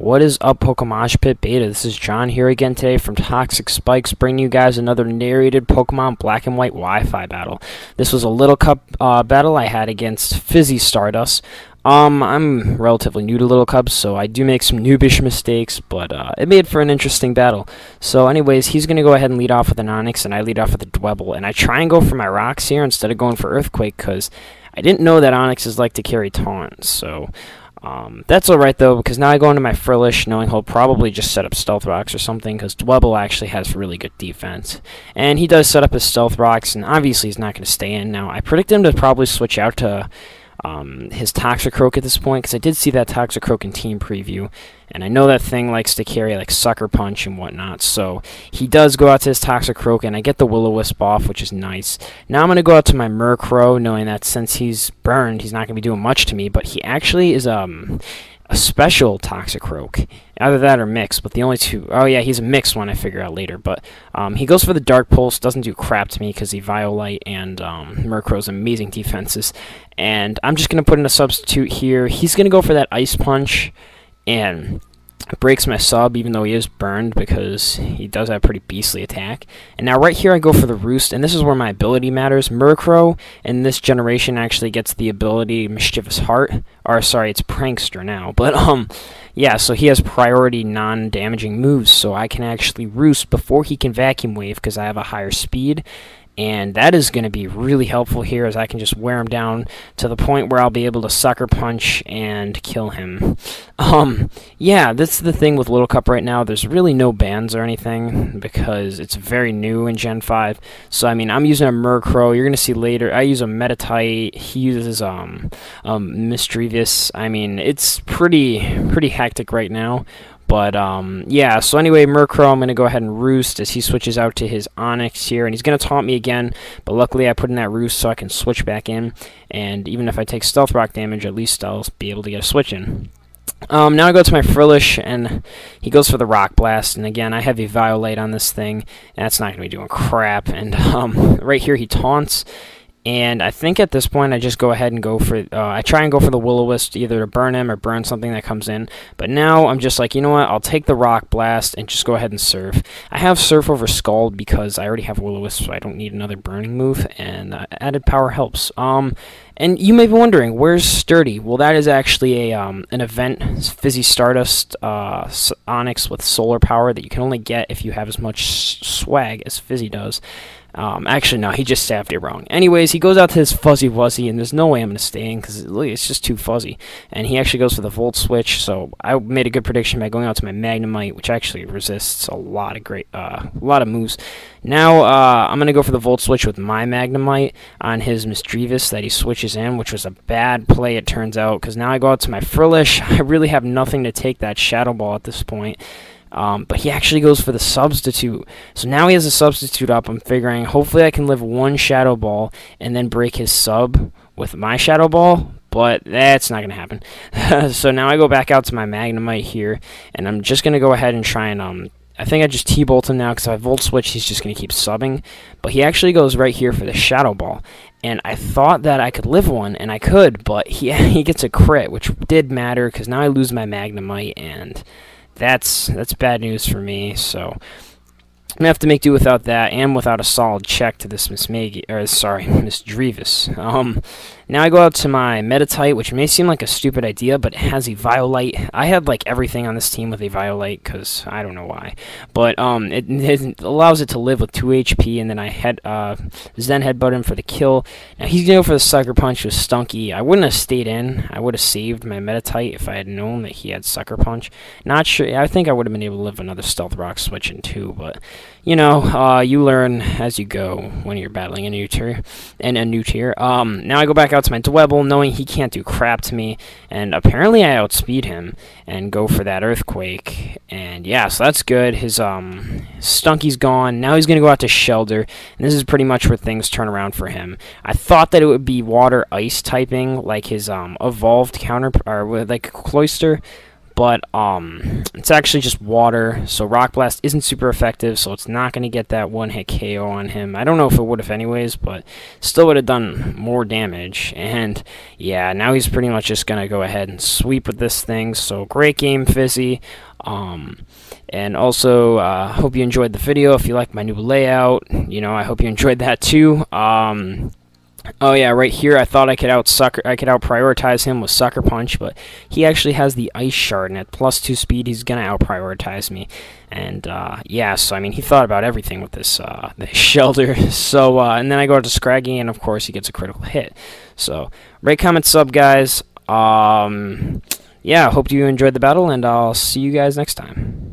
What is up, PokeMoshPitBeta? This is John here again today from T0X1CSPIKES, bringing you guys another narrated Pokemon Black and White Wi-Fi battle. This was a Little Cup battle I had against FizzyStardust. I'm relatively new to Little Cups, so I do make some noobish mistakes, but it made for an interesting battle. So anyways, he's going to go ahead and lead off with an Onix, and I lead off with a Dwebble. And I try and go for my rocks here instead of going for Earthquake, because I didn't know that Onixes like to carry Taunt, so that's alright though, because now I go into my Frillish, knowing he'll probably just set up Stealth Rocks or something, because Dwebble actually has really good defense. And he does set up his Stealth Rocks, and obviously he's not going to stay in. Now, I predict him to probably switch out to his Toxicroak at this point, because I did see that Toxicroak in Team Preview, and I know that thing likes to carry like Sucker Punch and whatnot, so he does go out to his Toxicroak, and I get the Will-O-Wisp off, which is nice. Now I'm going to go out to my Murkrow, knowing that since he's burned, he's not going to be doing much to me, but he actually is a special Toxicroak. Either that or mixed, but the only two. Oh yeah, he's a mixed one, I figure out later. But he goes for the Dark Pulse, doesn't do crap to me because he Violite and Murkrow's amazing defenses. And I'm just going to put in a substitute here. He's going to go for that Ice Punch and breaks my sub, even though he is burned, because he does have a pretty beastly attack. And now right here I go for the Roost, and this is where my ability matters. Murkrow in this generation actually gets the ability Mischievous Heart, or sorry, it's Prankster now, but yeah, so he has priority non-damaging moves, so I can actually Roost before he can Vacuum Wave because I have a higher speed. And that is going to be really helpful here, as I can just wear him down to the point where I'll be able to Sucker Punch and kill him. Yeah, that's the thing with Little Cup right now. There's really no bans or anything, because it's very new in Gen 5. So, I mean, I'm using a Murkrow. You're going to see later, I use a Metatite. He uses Mischievous. I mean, it's pretty hectic right now. But, yeah, so anyway, Murkrow, I'm going to go ahead and Roost as he switches out to his Onix here. And he's going to taunt me again, but luckily I put in that Roost so I can switch back in. And even if I take Stealth Rock damage, at least I'll be able to get a switch in. Now I go to my Frillish, and he goes for the Rock Blast. And again, I have a Violate on this thing. That's not going to be doing crap. And right here he taunts. And I think at this point I just go ahead and go for, I try and go for the Will-O-Wisp, either to burn him or burn something that comes in. But now I'm just like, you know what, I'll take the Rock Blast and just go ahead and Surf. I have Surf over Scald because I already have Will-O-Wisp, so I don't need another burning move, and added power helps. And you may be wondering, where's Sturdy? Well, that is actually a an event, FizzyStardust Onix with solar power that you can only get if you have as much swag as Fizzy does. Actually, no, he just staffed it wrong. Anyways, he goes out to his Fuzzy Wuzzy, and there's no way I'm going to stay in, because it's just too fuzzy. And he actually goes for the Volt Switch, so I made a good prediction by going out to my Magnemite, which actually resists a lot of moves. Now, I'm going to go for the Volt Switch with my Magnemite on his Mischievous that he switches in, which was a bad play, it turns out, because now I go out to my Frillish. I really have nothing to take that Shadow Ball at this point. But he actually goes for the Substitute. So now he has a Substitute up. I'm figuring hopefully I can live one Shadow Ball and then break his sub with my Shadow Ball. But that's not going to happen. So now I go back out to my Magnemite here. And I'm just going to go ahead and try and I think I just T-Bolt him now, because if I Volt Switch, he's just going to keep subbing. But he actually goes right here for the Shadow Ball. And I thought that I could live one, and I could, but he gets a crit, which did matter, because now I lose my Magnemite, and that's bad news for me. So I'm gonna have to make do without that, and without a solid check to this Mischievous. Now I go out to my Metatite, which may seem like a stupid idea, but it has a Violite. I had like everything on this team with a Violite, because I don't know why. But it allows it to live with 2 HP, and then I Zen Headbutt him for the kill. Now he's going to go for the Sucker Punch with Stunky. I wouldn't have stayed in. I would have saved my Metatite if I had known that he had Sucker Punch. Not sure. I think I would have been able to live another Stealth Rock switch in too, but you know, you learn as you go when you're battling a new tier. Now I go back out to my Dwebble, knowing he can't do crap to me, and apparently I outspeed him and go for that Earthquake. And yeah, so that's good. His Stunky's gone. Now he's gonna go out to Shelter, and this is pretty much where things turn around for him. I thought that it would be Water Ice typing, like his evolved counter, or like Cloyster. but it's actually just water, so Rock Blast isn't super effective, so it's not going to get that one-hit KO on him. I don't know if it would have anyways, but still would have done more damage. And yeah, now he's pretty much just going to go ahead and sweep with this thing. So great game, Fizzy. And also, hope you enjoyed the video. If you like my new layout, you know, I hope you enjoyed that too. Oh yeah, right here I thought I could out prioritize him with Sucker Punch, but he actually has the Ice Shard, and at +2 speed he's gonna out prioritize me. And yeah, so I mean he thought about everything with this shelter. So and then I go to Scraggy, and of course he gets a critical hit. So rate, comment, sub, guys. Yeah, hope you enjoyed the battle, and I'll see you guys next time.